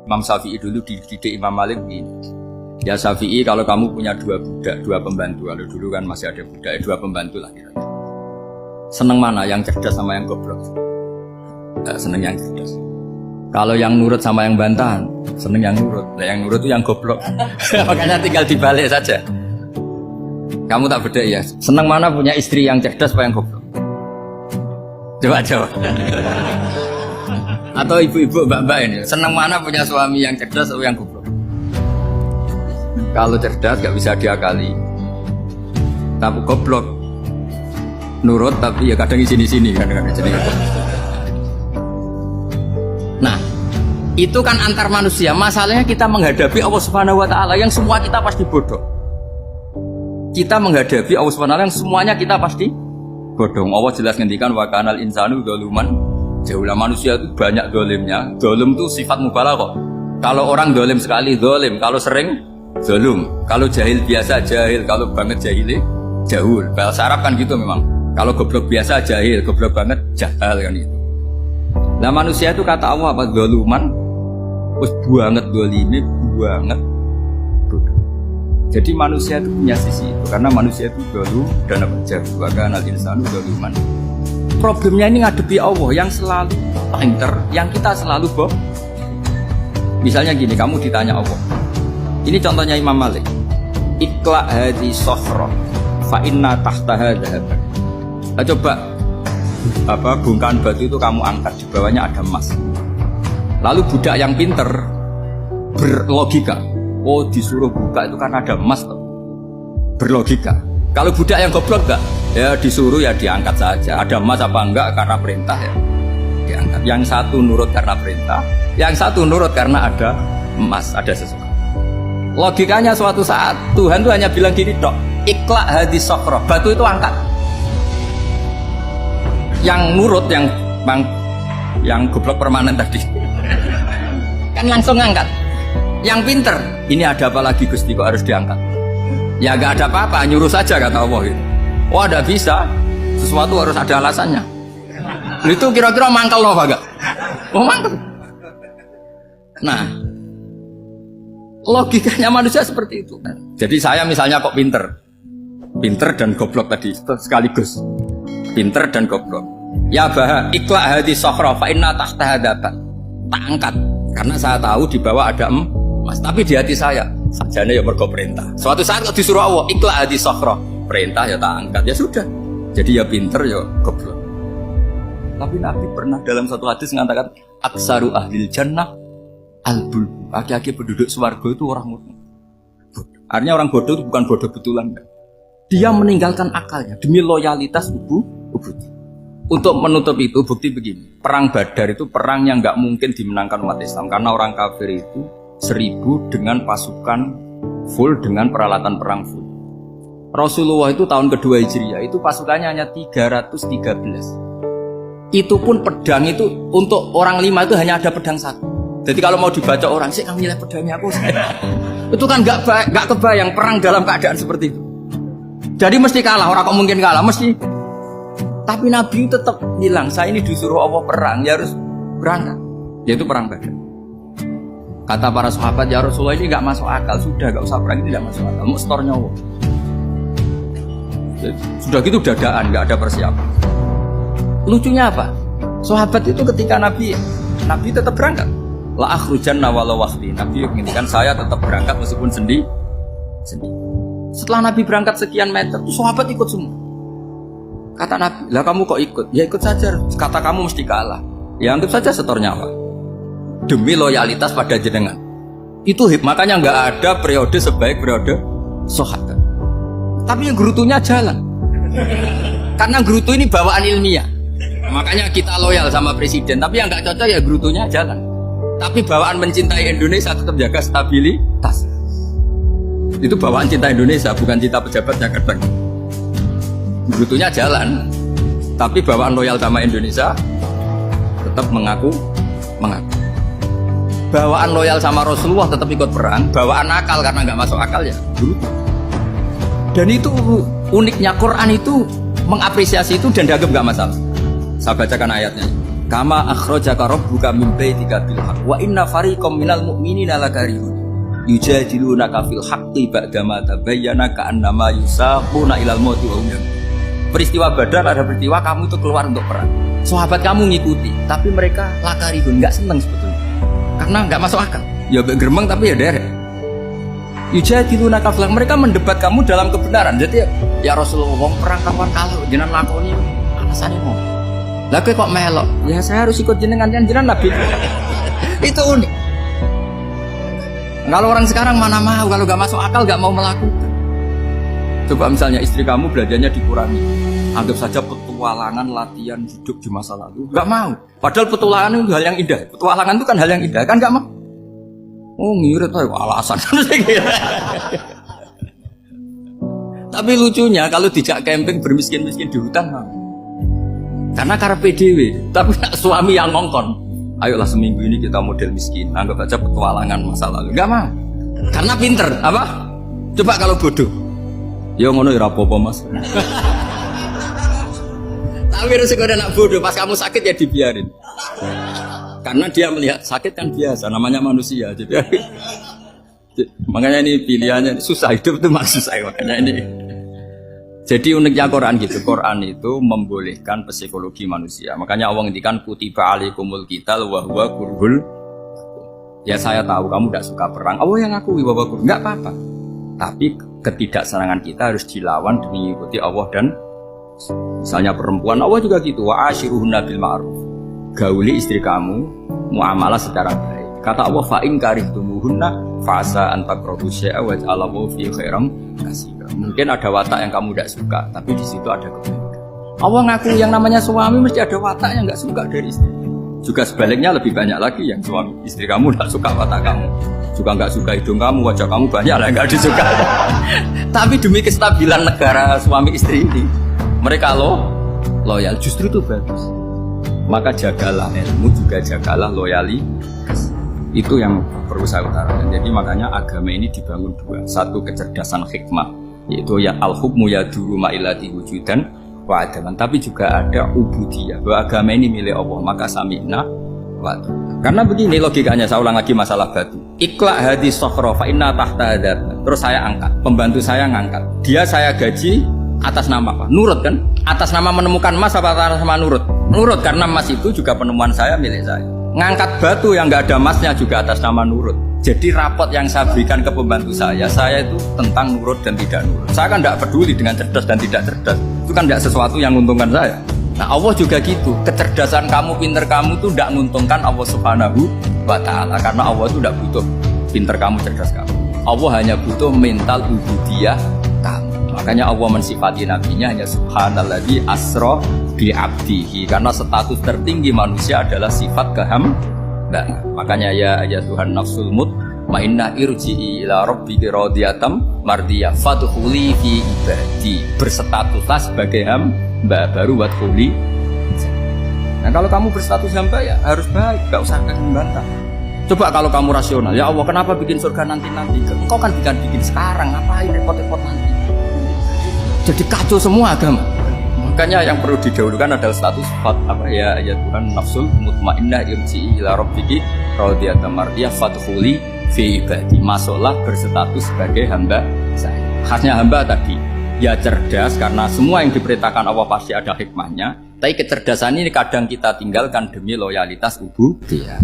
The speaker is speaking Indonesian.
Imam Syafi'i dulu dididik Imam Malik begini. Ya Syafi'i, kalau kamu punya dua budak, dua pembantu, kalau dulu kan masih ada budak, dua pembantu lah kira-kira. Seneng mana, yang cerdas sama yang goblok? Seneng yang cerdas. Kalau yang nurut sama yang bantahan, seneng yang nurut. Nah, yang nurut itu yang goblok. Makanya tinggal dibalik saja. Kamu tak beda ya. Seneng mana punya istri yang cerdas apa yang goblok? Coba jawab. Atau ibu-ibu, mbak-mbak ini, seneng mana punya suami yang cerdas atau yang goblok? Kalau cerdas gak bisa diakali. Tapi goblok nurut tapi ya kadang sini-sini kan. Nah, itu kan antar manusia. Masalahnya kita menghadapi Allah Subhanahu wa taala yang semua kita pasti bodoh. Kita menghadapi Allah Subhanahu wa taala yang semuanya kita pasti bodoh. Allah jelas ngendikan wa kanal insanu dzaluman jahula. Manusia itu banyak dolimnya. Dolim itu sifat mubalaghah. Kalau orang dolim sekali dolim, kalau sering zalum, kalau jahil biasa jahil, kalau banget jahili jahul. Bahasa Arab kan gitu memang. Kalau goblok biasa jahil, goblok banget jahal kan itu. Nah manusia itu kata Allah apa? Zaluman, terus banget dolimi, banget bodoh. Jadi manusia itu punya sisi itu, karena manusia itu zalum dan apa jahil. Bahkan al-insanu zaluman. Problemnya ini ngadepi Allah yang selalu pinter, yang kita selalu bohong. Misalnya gini, kamu ditanya Allah. Ini contohnya Imam Malik. Ikla hadi sohroh fa inna tahtaha dhahaban. Nah, coba bongkahan batu itu kamu angkat, di bawahnya ada emas. Lalu budak yang pinter berlogika, oh disuruh buka itu karena ada emas toh. Berlogika. Kalau budak yang goblok enggak, ya disuruh ya diangkat saja. Ada emas apa enggak karena perintah ya diangkat. Yang satu nurut karena perintah, yang satu nurut karena ada emas, ada sesuatu. Logikanya suatu saat Tuhan tuh hanya bilang gini dok, ikhla hadis sokroh, batu itu angkat. Yang nurut yang goblok permanen tadi kan langsung angkat. Yang pinter, ini ada apa lagi Gusti kok harus diangkat? Ya gak ada apa-apa, nyuruh saja kata Allah itu. Oh ada bisa, sesuatu harus ada alasannya. Itu kira-kira mangkel loh gak? Oh mangkel. Nah logikanya manusia seperti itu. Jadi saya misalnya kok pinter dan goblok tadi sekaligus. Pinter dan goblok. Ya bah, ikla hadi sokhra fa inna tahtaha dhahaban. Tak angkat karena saya tahu di bawah ada emas. Tapi di hati saya sajane ya mergo perintah. Suatu saat kok disuruh Allah ikla hadi sokhra, perintah ya tak angkat. Ya sudah. Jadi ya pinter ya goblok. Tapi Nabi pernah dalam satu hadis mengatakan aksaru ahlil jannah albul. Aki-aki penduduk swarga itu orang bodoh. Artinya orang bodoh itu bukan bodoh betulan. Dia meninggalkan akalnya demi loyalitas ubud. Untuk menutup itu bukti begini. Perang Badar itu perang yang nggak mungkin dimenangkan umat Islam karena orang kafir itu 1000 dengan pasukan full dengan peralatan perang full. Rasulullah itu tahun kedua Hijriah itu pasukannya hanya 313. Itu pun pedang itu untuk orang 5 itu hanya ada pedang 1. Jadi kalau mau dibaca orang sih kamu nilai pedangnya aku itu kan nggak kebayang perang dalam keadaan seperti itu. Jadi mesti kalah, orang kok mungkin kalah mesti. Tapi Nabi tetap bilang saya ini disuruh Allah perang, ya harus berangkat. Yaitu perang Badar. Kata para sahabat ya Rasulullah ini nggak masuk akal, sudah nggak usah perang, ini tidak masuk akal, mau store nyawa. Sudah gitu dadaan, nggak ada persiapan. Lucunya apa? Sahabat itu ketika Nabi tetap berangkat. La akhrujanna walau wahdi. Nabi menginginkan saya tetap berangkat meskipun sendiri. Setelah Nabi berangkat sekian meter, sahabat ikut semua. Kata Nabi, lah kamu kok ikut? Ya ikut saja. Kata kamu mesti kalah. Ya anggap saja setor nyawa. Demi loyalitas pada jenengan. Itu makanya nggak ada periode sebaik periode sahabat. Tapi yang gerutunya jalan. Karena gerutu ini bawaan ilmiah. Makanya kita loyal sama presiden. Tapi yang nggak cocok ya gerutunya jalan. Tapi bawaan mencintai Indonesia tetap jaga stabilitas. Itu bawaan cinta Indonesia, bukan cinta pejabatnya kadang. Berutunya jalan, tapi bawaan loyal sama Indonesia tetap mengaku. Bawaan loyal sama Rasulullah tetap ikut perang, bawaan akal karena nggak masuk akal ya berutu. Dan itu uniknya Quran itu mengapresiasi itu dan dianggap nggak masalah. Saya bacakan ayatnya. Kama akhrajaka rabbuka min baitika bil haqq wa inna fariqam minal mu'minina lakarihun yujadilunaka fil haqqi ba'dama tabayyana ka'annama yusaquna ilal mauti wa hum yanzurun. Peristiwa Badar ada peristiwa kamu itu keluar untuk perang. Sahabat kamu ngikuti, tapi mereka lakarihun, enggak senang sebetulnya. Karena enggak masuk akal. Ya geremeng tapi ya derek. Yujadilunaka fil haqq, mereka mendebat kamu dalam kebenaran. Jadi ya Rasulullah wong perang kawan kalau jenengan lakoni alasannya mau. Lah kok melok? Ya saya harus ikut jenengan Nabi. Itu unik. Kalau orang sekarang mana mau, kalau gak masuk akal gak mau melakukan. Coba misalnya istri kamu belanjanya dikurangi, anggap saja petualangan latihan hidup di masa lalu, gak mau. Padahal petualangan itu hal yang indah. Petualangan itu kan hal yang indah, kan gak mau. Oh ngirit aja alasan. Tapi lucunya kalau dijak camping bermiskin-miskin di hutan mau. Karena karpe dewe, tapi suami yang ngongkon. Ayolah seminggu ini kita model miskin, anggap aja petualangan masa lalu. Gak mah, karena pinter, apa? Coba kalau bodoh, ya ngono ya rapopo mas. Tapi harus sekedar nak bodoh, pas kamu sakit ya dibiarin. Karena dia melihat sakit kan biasa, namanya manusia. Jadi, makanya ini pilihannya susah, hidup itu masih susah, makanya ini. Jadi uniknya Quran gitu, Quran itu membolehkan psikologi manusia. Makanya Allah ngendikan kutiba alaikumul qital wa huwa kurhul. Ya saya tahu kamu tidak suka perang. Allah yang ngakui bahwa enggak apa-apa. Tapi ketidaksenangan kita harus dilawan demi mengikuti Allah dan misalnya perempuan Allah juga gitu. Wa ashiruhunna bil ma'ruf. Gauli istri kamu muamalah secara baik. Kata Allah fa in karihtumuhunna fa asa an takrahu syai'a wa ja'alallahu fi khairam katsira. Mungkin ada watak yang kamu tidak suka, tapi di situ ada kebaikan. Allah ngaku yang namanya suami mesti ada watak yang nggak suka dari istri. Juga sebaliknya lebih banyak lagi yang suami istri kamu tidak suka watak kamu, juga nggak suka hidung kamu, wajah kamu banyak lah nggak disuka. Tapi demi kestabilan negara suami istri ini, mereka loyal, justru itu bagus. Maka jagalah ilmu, juga jagalah loyalitas. Itu yang perlu saya utarakan. Jadi makanya agama ini dibangun dua. Satu kecerdasan hikmah, yaitu ya al-hukmu yaduru ma'ilati wujudan wa adaman. Tapi juga ada ubudiyah, bahwa agama ini milik Allah. Maka sami'na wa ata'na. Karena begini logikanya, saya ulang lagi masalah batu. Iqla hadis sokhro fa inna tahta hadat. Terus saya angkat, pembantu saya ngangkat. Dia saya gaji atas nama apa? Nurut kan? Atas nama menemukan emas apa atas nama nurut? Nurut, karena emas itu juga penemuan saya, milik saya. Ngangkat batu yang nggak ada emasnya juga atas nama nurut. Jadi rapot yang saya berikan ke pembantu saya itu tentang nurut dan tidak nurut. Saya kan tidak peduli dengan cerdas dan tidak cerdas. Itu kan tidak sesuatu yang menguntungkan saya. Nah Allah juga gitu. Kecerdasan kamu, pinter kamu itu tidak menguntungkan Allah Subhanahu wa Ta'ala. Karena Allah itu tidak butuh pinter kamu, cerdas kamu. Allah hanya butuh mental ubudiyah kamu. Makanya Allah mensifati nabinya hanya subhanalladzi asra bi abdihi, karena status tertinggi manusia adalah sifat kehambaan. Makanya ya Tuhan nafsul mutmainnah irji'i ila rabbiki radhiyatam mardiyah fadkhuli fi ibadi, berstatuslah sebagai hamba baru wadkhuli. Nah kalau kamu berstatus hamba ya harus baik, gak usah membantah. Coba kalau kamu rasional, ya Allah kenapa bikin surga nanti-nanti? Engkau kan bikin sekarang, ngapain repot-repot nanti? Jadi kacau semua agama. Makanya yang perlu didahulukan adalah status ya Tuhan nafsul mutmainnah irji'i ila rabbiki radhiyatam mardiyah fadkhuli fi ibadi, masuklah berstatus sebagai hamba saya. Khasnya hamba tadi ya cerdas, karena semua yang diperintahkan Allah pasti ada hikmahnya. Tapi kecerdasan ini kadang kita tinggalkan demi loyalitas ubudiyah.